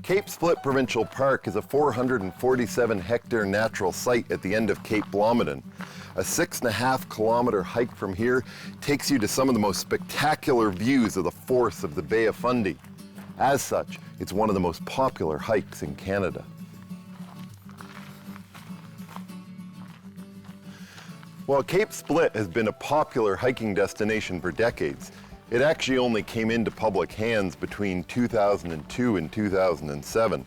Cape Split Provincial Park is a 447-hectare natural site at the end of Cape Blomidon. A 6.5-kilometer hike from here takes you to some of the most spectacular views of the force of the Bay of Fundy. As such, it's one of the most popular hikes in Canada. While Cape Split has been a popular hiking destination for decades, it actually only came into public hands between 2002 and 2007.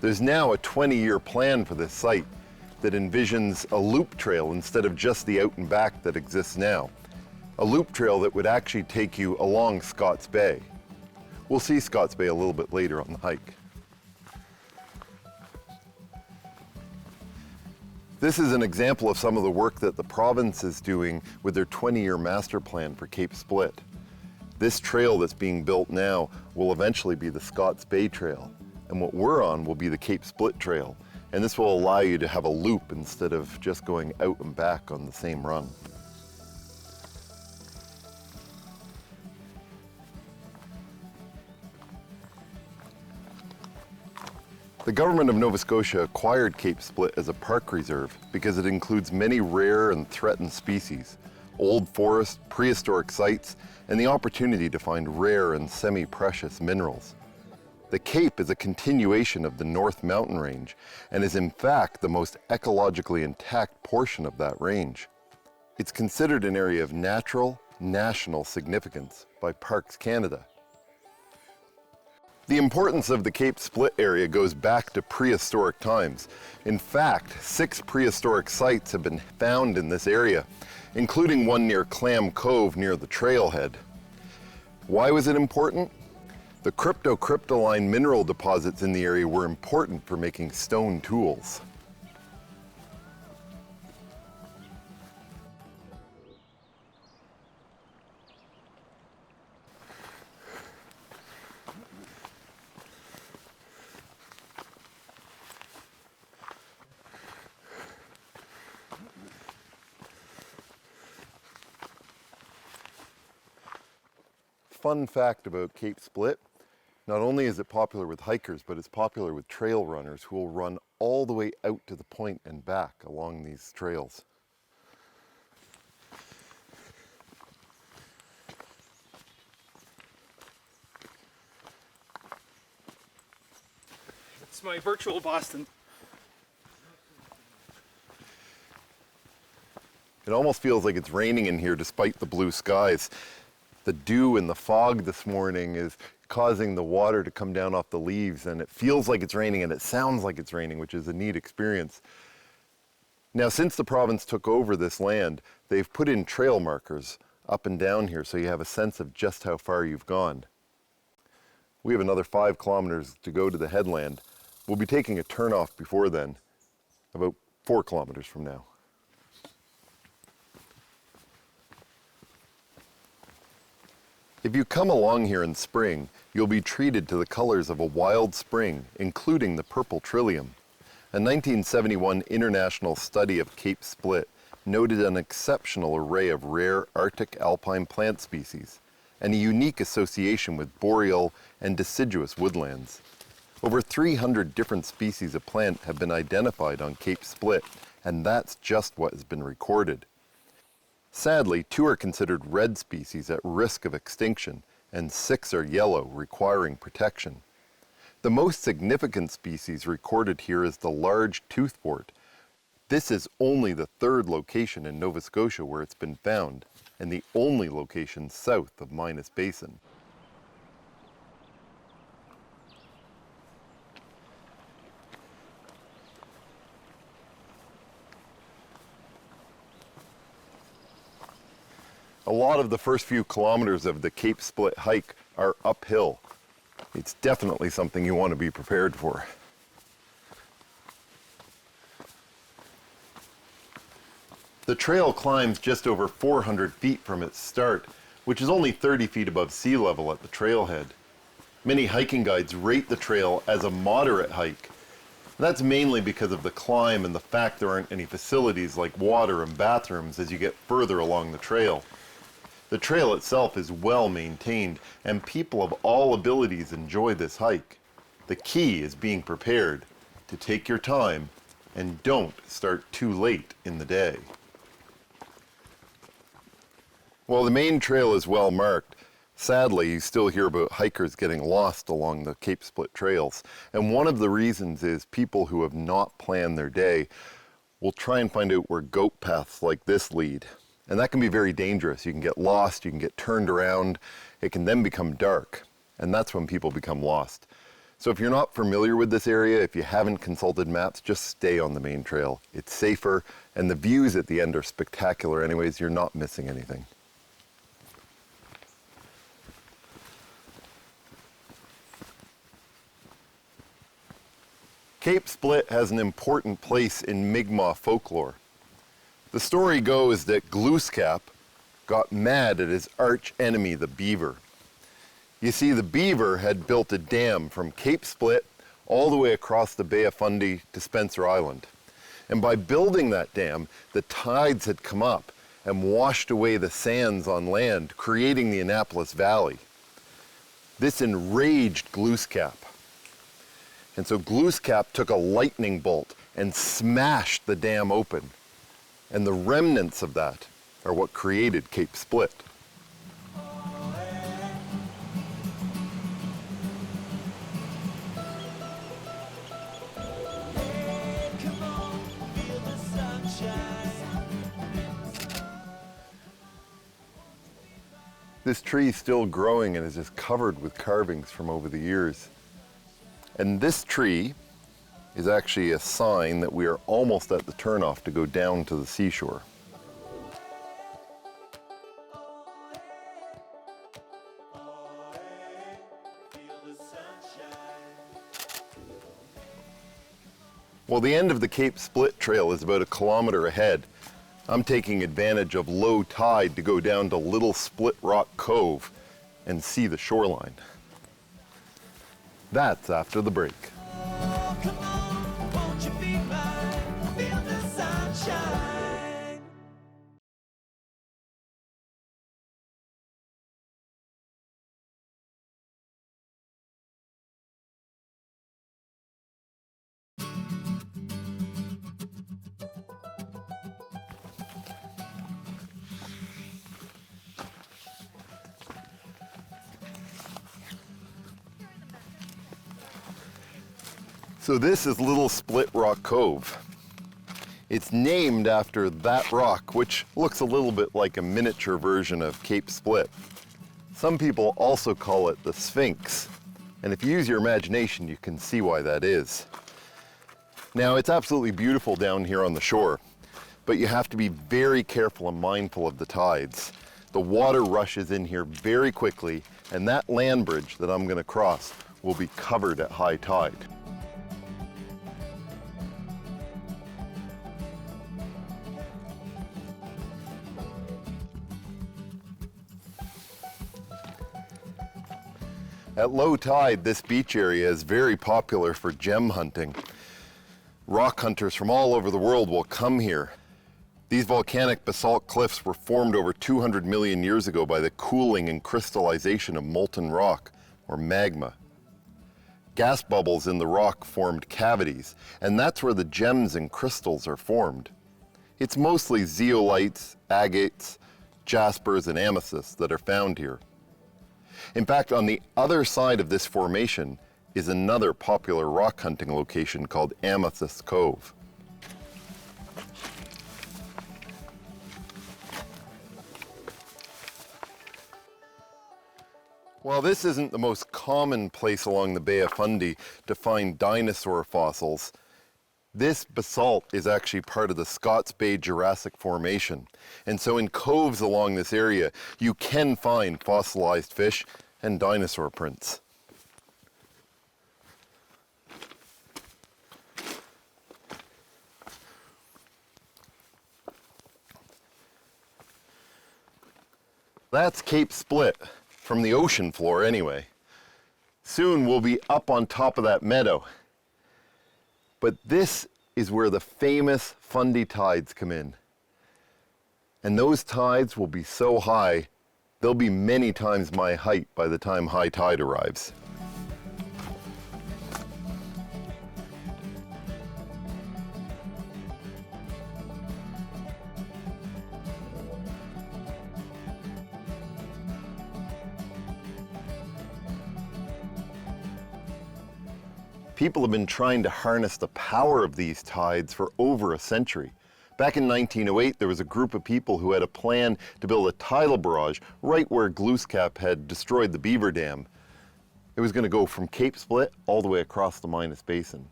There's now a 20-year plan for this site that envisions a loop trail instead of just the out and back that exists now. A loop trail that would actually take you along Scotts Bay. We'll see Scotts Bay a little bit later on the hike. This is an example of some of the work that the province is doing with their 20-year master plan for Cape Split. This trail that's being built now will eventually be the Scotts Bay Trail, and what we're on will be the Cape Split Trail, and this will allow you to have a loop instead of just going out and back on the same run. The government of Nova Scotia acquired Cape Split as a park reserve because it includes many rare and threatened species, old forest, prehistoric sites, and the opportunity to find rare and semi-precious minerals. The Cape is a continuation of the North Mountain Range and is in fact the most ecologically intact portion of that range. It's considered an area of natural, national significance by Parks Canada. The importance of the Cape Split area goes back to prehistoric times. In fact, 6 prehistoric sites have been found in this area, including one near Clam Cove near the trailhead. Why was it important? The cryptocrystalline mineral deposits in the area were important for making stone tools. Fun fact about Cape Split, not only is it popular with hikers, but it's popular with trail runners who will run all the way out to the point and back along these trails. It's my virtual Boston. It almost feels like it's raining in here despite the blue skies. The dew and the fog this morning is causing the water to come down off the leaves, and it feels like it's raining and it sounds like it's raining, which is a neat experience. Now, since the province took over this land, they've put in trail markers up and down here so you have a sense of just how far you've gone. We have another 5 kilometers to go to the headland. We'll be taking a turnoff before then, about 4 kilometers from now. If you come along here in spring, you'll be treated to the colors of a wild spring, including the purple trillium. A 1971 international study of Cape Split noted an exceptional array of rare Arctic alpine plant species and a unique association with boreal and deciduous woodlands. Over 300 different species of plant have been identified on Cape Split, and that's just what has been recorded. Sadly, 2 are considered red species at risk of extinction, and 6 are yellow, requiring protection. The most significant species recorded here is the large toothwort. This is only the 3rd location in Nova Scotia where it's been found, and the only location south of Minas Basin. A lot of the first few kilometers of the Cape Split hike are uphill. It's definitely something you want to be prepared for. The trail climbs just over 400 feet from its start, which is only 30 feet above sea level at the trailhead. Many hiking guides rate the trail as a moderate hike. That's mainly because of the climb and the fact there aren't any facilities like water and bathrooms as you get further along the trail. The trail itself is well maintained, and people of all abilities enjoy this hike. The key is being prepared to take your time and don't start too late in the day. While the main trail is well marked, sadly you still hear about hikers getting lost along the Cape Split trails. And one of the reasons is people who have not planned their day will try and find out where goat paths like this lead. And that can be very dangerous. You can get lost, you can get turned around, it can then become dark. And that's when people become lost. So if you're not familiar with this area, if you haven't consulted maps, just stay on the main trail. It's safer, and the views at the end are spectacular anyways. You're not missing anything. Cape Split has an important place in Mi'kmaq folklore. The story goes that Glooskap got mad at his arch enemy, the beaver. You see, the beaver had built a dam from Cape Split all the way across the Bay of Fundy to Spencer Island. And by building that dam, the tides had come up and washed away the sands on land, creating the Annapolis Valley. This enraged Glooskap. And so Glooskap took a lightning bolt and smashed the dam open. And the remnants of that are what created Cape Split. This tree is still growing and is just covered with carvings from over the years. And this tree is actually a sign that we are almost at the turnoff to go down to the seashore. Well, the end of the Cape Split Trail is about 1 kilometer ahead. I'm taking advantage of low tide to go down to Little Split Rock Cove and see the shoreline. That's after the break. Come on, won't you be mine? Feel the sunshine. So this is Little Split Rock Cove. It's named after that rock, which looks a little bit like a miniature version of Cape Split. Some people also call it the Sphinx, and if you use your imagination, you can see why that is. Now, it's absolutely beautiful down here on the shore, but you have to be very careful and mindful of the tides. The water rushes in here very quickly, and that land bridge that I'm going to cross will be covered at high tide. At low tide, this beach area is very popular for gem hunting. Rock hunters from all over the world will come here. These volcanic basalt cliffs were formed over 200 million years ago by the cooling and crystallization of molten rock, or magma. Gas bubbles in the rock formed cavities, and that's where the gems and crystals are formed. It's mostly zeolites, agates, jaspers, and amethysts that are found here. In fact, on the other side of this formation is another popular rock hunting location called Amethyst Cove. While this isn't the most common place along the Bay of Fundy to find dinosaur fossils, this basalt is actually part of the Scots Bay Jurassic Formation. And so in coves along this area, you can find fossilized fish and dinosaur prints. That's Cape Split, from the ocean floor anyway. Soon we'll be up on top of that meadow. But this is where the famous Fundy tides come in. And those tides will be so high, they'll be many times my height by the time high tide arrives. People have been trying to harness the power of these tides for over a century. Back in 1908, there was a group of people who had a plan to build a tidal barrage right where Glooscap had destroyed the beaver dam. It was going to go from Cape Split all the way across the Minas Basin.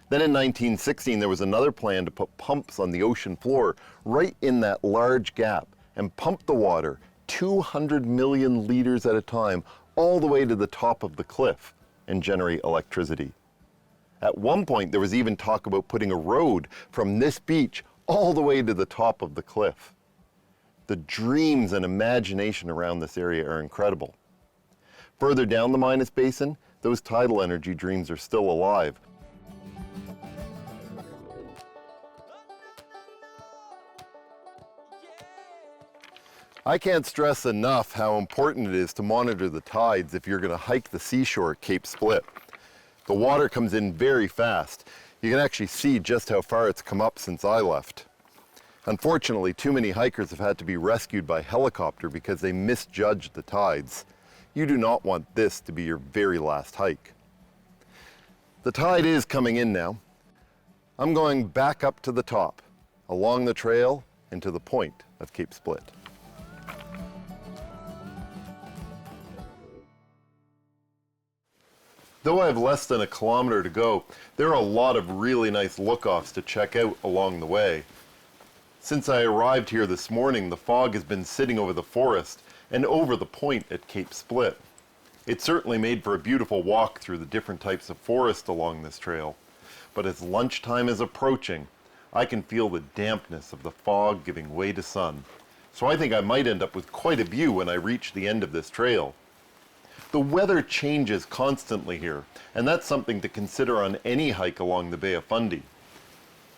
Then in 1916, there was another plan to put pumps on the ocean floor right in that large gap and pump the water 200 million liters at a time all the way to the top of the cliff and generate electricity. At one point, there was even talk about putting a road from this beach all the way to the top of the cliff. The dreams and imagination around this area are incredible. Further down the Minas Basin, those tidal energy dreams are still alive. I can't stress enough how important it is to monitor the tides if you're going to hike the seashore at Cape Split. The water comes in very fast. You can actually see just how far it's come up since I left. Unfortunately, too many hikers have had to be rescued by helicopter because they misjudged the tides. You do not want this to be your very last hike. The tide is coming in now. I'm going back up to the top, along the trail and to the point of Cape Split. Though I have less than a kilometer to go, there are a lot of really nice look-offs to check out along the way. Since I arrived here this morning, the fog has been sitting over the forest and over the point at Cape Split. It certainly made for a beautiful walk through the different types of forest along this trail, but as lunchtime is approaching, I can feel the dampness of the fog giving way to sun. So I think I might end up with quite a view when I reach the end of this trail. The weather changes constantly here, and that's something to consider on any hike along the Bay of Fundy.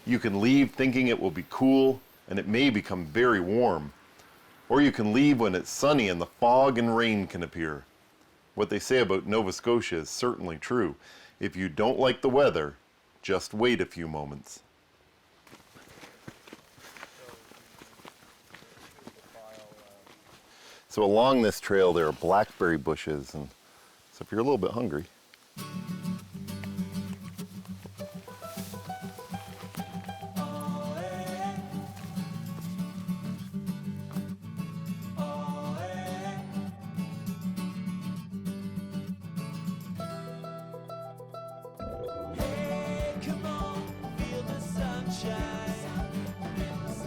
You can leave thinking it will be cool, and it may become very warm. Or you can leave when it's sunny and the fog and rain can appear. What they say about Nova Scotia is certainly true. If you don't like the weather, just wait a few moments. So along this trail there are blackberry bushes, and so if you're a little bit hungry, Come on, feel the sunshine.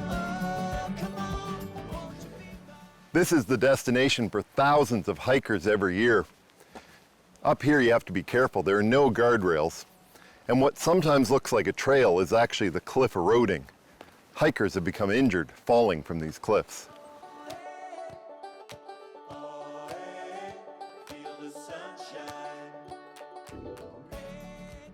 Oh, come on, won't you be mine? this is the destination for thousands of hikers every year. Up here you have to be careful. There are no guardrails, and what sometimes looks like a trail is actually the cliff eroding. Hikers have become injured falling from these cliffs. Feel the sunshine.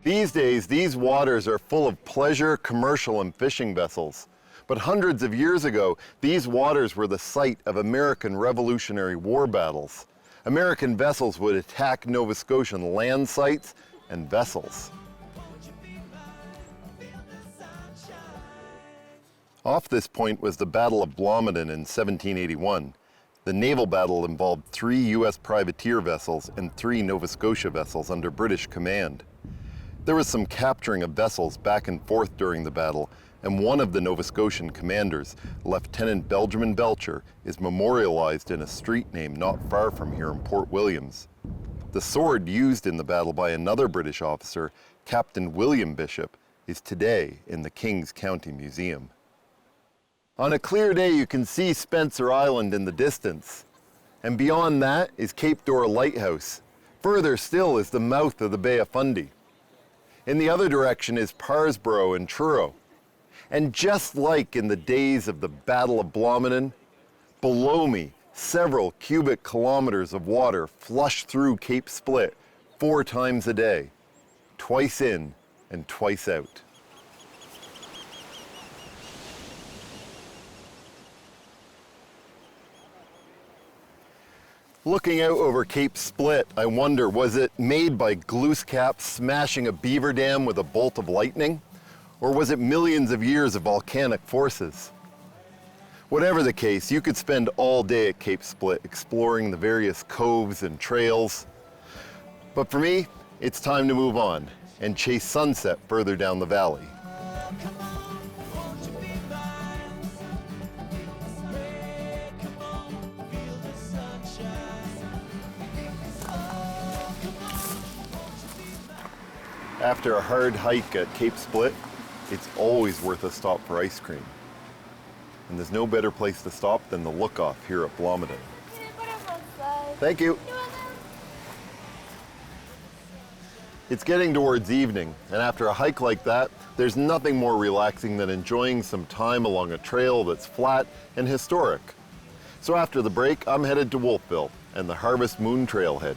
These days, these waters are full of pleasure, commercial, and fishing vessels. But hundreds of years ago, these waters were the site of American Revolutionary War battles. American vessels would attack Nova Scotian land sites and vessels. Off this point was the Battle of Blomidon in 1781. The naval battle involved 3 U.S. privateer vessels and 3 Nova Scotia vessels under British command. There was some capturing of vessels back and forth during the battle, and one of the Nova Scotian commanders, Lieutenant Benjamin Belcher, is memorialized in a street name not far from here in Port Williams. The sword used in the battle by another British officer, Captain William Bishop, is today in the Kings County Museum. On a clear day, you can see Spencer Island in the distance, and beyond that is Cape Dora Lighthouse. Further still is the mouth of the Bay of Fundy. In the other direction is Parsborough and Truro. And just like in the days of the Battle of Blomidon, below me, several cubic kilometers of water flush through Cape Split 4 times a day, twice in and twice out. Looking out over Cape Split, I wonder, was it made by Glooscap smashing a beaver dam with a bolt of lightning? Or was it millions of years of volcanic forces? Whatever the case, you could spend all day at Cape Split exploring the various coves and trails. But for me, it's time to move on and chase sunset further down the valley. Come on, won't you be mine? Hey, come on, feel the sunshine. Oh, come on, won't you be mine? After a hard hike at Cape Split, it's always worth a stop for ice cream. And there's no better place to stop than the Look-Off here at Blomidon. Thank you. It's getting towards evening, and after a hike like that, there's nothing more relaxing than enjoying some time along a trail that's flat and historic. So after the break, I'm headed to Wolfville and the Harvest Moon Trailhead.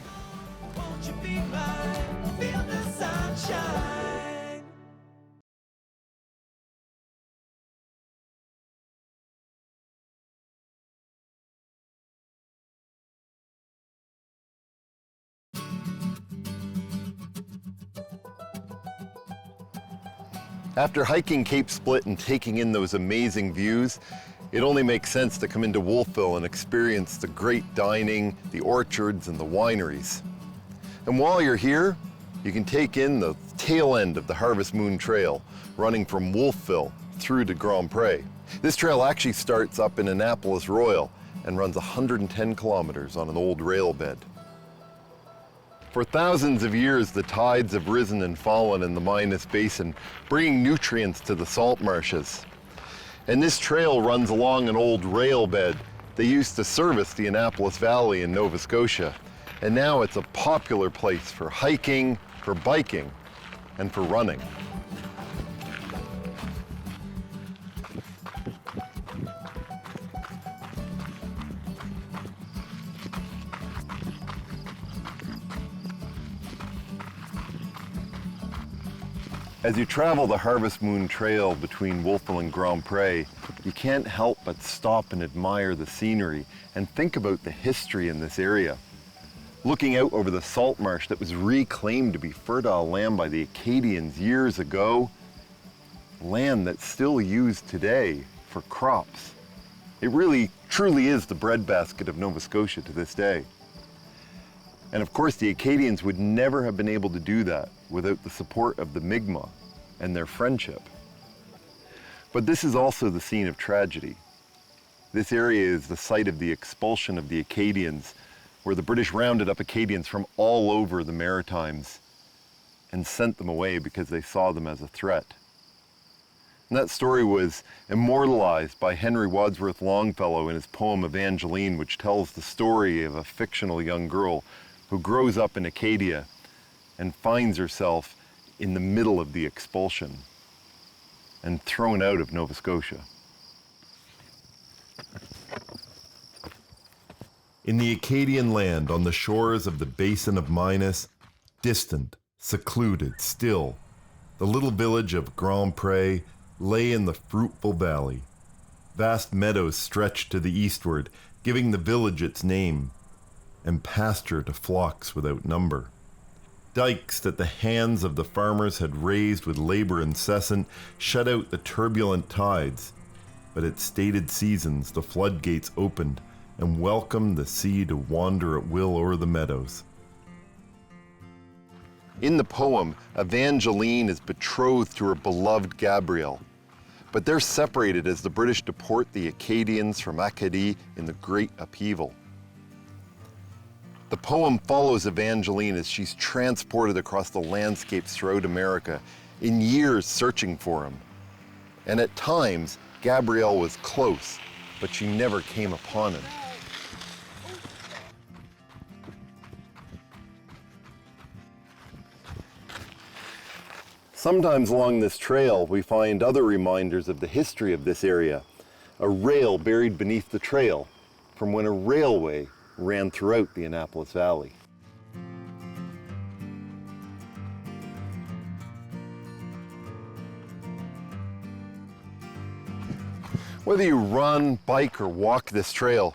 Won't you be mine? Feel the sunshine. After hiking Cape Split and taking in those amazing views, it only makes sense to come into Wolfville and experience the great dining, the orchards, and the wineries. And while you're here, you can take in the tail end of the Harvest Moon Trail, running from Wolfville through to Grand Pre. This trail actually starts up in Annapolis Royal and runs 110 kilometers on an old rail bed. For thousands of years, the tides have risen and fallen in the Minas Basin, bringing nutrients to the salt marshes. And this trail runs along an old rail bed that used to service the Annapolis Valley in Nova Scotia. And now it's a popular place for hiking, for biking, and for running. As you travel the Harvest Moon Trail between Wolfville and Grand Pre, you can't help but stop and admire the scenery and think about the history in this area. Looking out over the salt marsh that was reclaimed to be fertile land by the Acadians years ago, land that's still used today for crops. It really, truly is the breadbasket of Nova Scotia to this day. And of course, the Acadians would never have been able to do that without the support of the Mi'kmaq and their friendship. But this is also the scene of tragedy. This area is the site of the expulsion of the Acadians, where the British rounded up Acadians from all over the Maritimes and sent them away because they saw them as a threat. And that story was immortalized by Henry Wadsworth Longfellow in his poem Evangeline, which tells the story of a fictional young girl who grows up in Acadia and finds herself in the middle of the expulsion and thrown out of Nova Scotia. In the Acadian land on the shores of the Basin of Minas, distant, secluded, still, the little village of Grand Pre lay in the fruitful valley. Vast meadows stretched to the eastward, giving the village its name, and pasture to flocks without number. Dikes that the hands of the farmers had raised with labor incessant shut out the turbulent tides, but at stated seasons the floodgates opened and welcomed the sea to wander at will o'er the meadows. In the poem, Evangeline is betrothed to her beloved Gabriel, but they're separated as the British deport the Acadians from Acadie in the Great Upheaval. The poem follows Evangeline as she's transported across the landscapes throughout America, in years searching for him. And at times, Gabriel was close, but she never came upon him. Sometimes along this trail, we find other reminders of the history of this area. A rail buried beneath the trail from when a railway ran throughout the Annapolis Valley. Whether you run, bike, or walk this trail,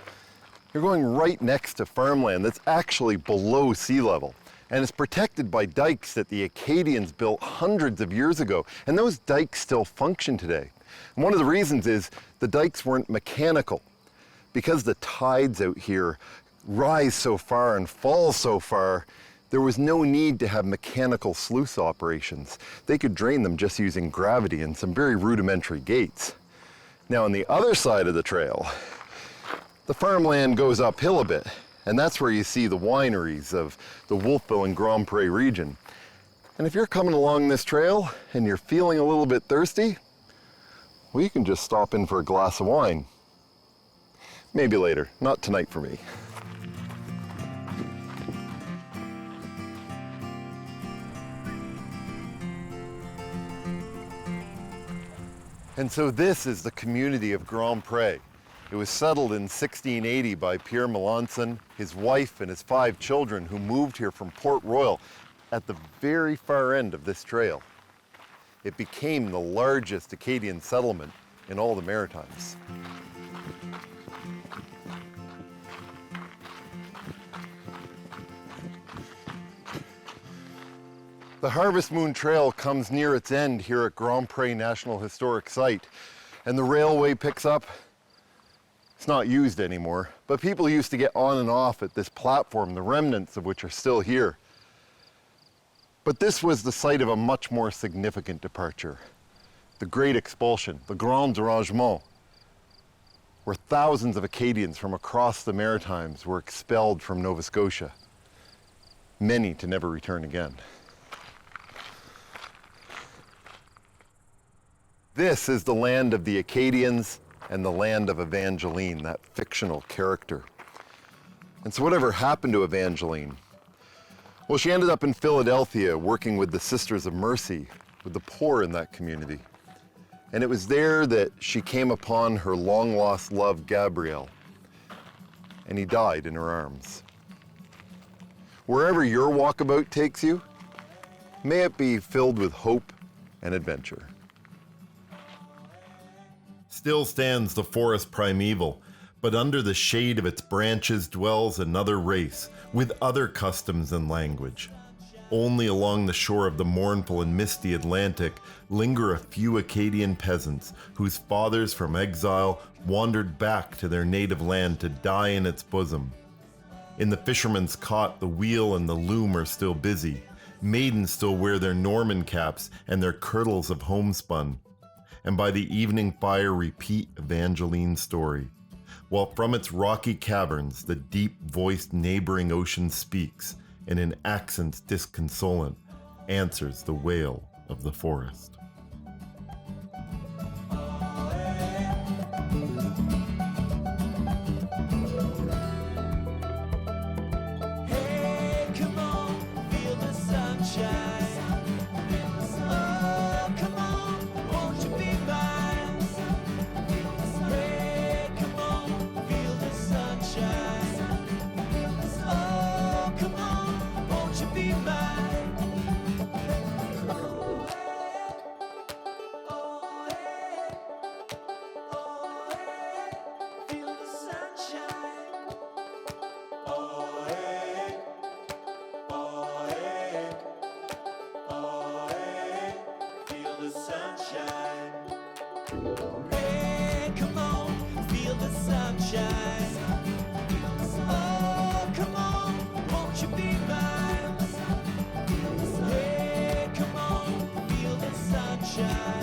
you're going right next to farmland that's actually below sea level. And it's protected by dikes that the Acadians built hundreds of years ago. And those dikes still function today. And one of the reasons is the dikes weren't mechanical. Because the tides out here rise so far and fall so far, There was no need to have mechanical sluice operations. They could drain them just using gravity and some very rudimentary gates. Now on the other side of the trail, the farmland goes uphill a bit, and that's where you see the wineries of the Wolfville and Grand Pré region. And if you're coming along this trail and you're feeling a little bit thirsty, well, you can just stop in for a glass of wine. Maybe later, not tonight for me. And so this is the community of Grand Pré. It was settled in 1680 by Pierre Melanson, his wife and his 5 children who moved here from Port Royal at the very far end of this trail. It became the largest Acadian settlement in all the Maritimes. The Harvest Moon Trail comes near its end here at Grand Pré National Historic Site, and the railway picks up. It's not used anymore, but people used to get on and off at this platform, the remnants of which are still here. But this was the site of a much more significant departure, the Great Expulsion, the Grand Dérangement, where thousands of Acadians from across the Maritimes were expelled from Nova Scotia, many to never return again. This is the land of the Acadians and the land of Evangeline, that fictional character. And so whatever happened to Evangeline? Well, she ended up in Philadelphia working with the Sisters of Mercy, with the poor in that community. And it was there that she came upon her long-lost love, Gabriel, and he died in her arms. Wherever your walkabout takes you, may it be filled with hope and adventure. Still stands the forest primeval, but under the shade of its branches dwells another race with other customs and language. Only along the shore of the mournful and misty Atlantic linger a few Acadian peasants whose fathers from exile wandered back to their native land to die in its bosom. In the fisherman's cot, the wheel and the loom are still busy. Maidens still wear their Norman caps and their kirtles of homespun. And by the evening fire repeat Evangeline's story, while from its rocky caverns the deep-voiced neighboring ocean speaks, and in accents disconsolate answers the wail of the forest. Hey, come on, feel the sunshine. Oh, come on, won't you be mine? Hey, come on, feel the sunshine. Oh, come on, won't you be mine? Oh, hey, oh, hey, oh, hey, feel the sunshine. Oh, hey, oh, hey, oh, hey, feel the sunshine. Hey, come on, feel the sunshine. Oh, come on, won't you be mine? Hey, come on, feel the sunshine.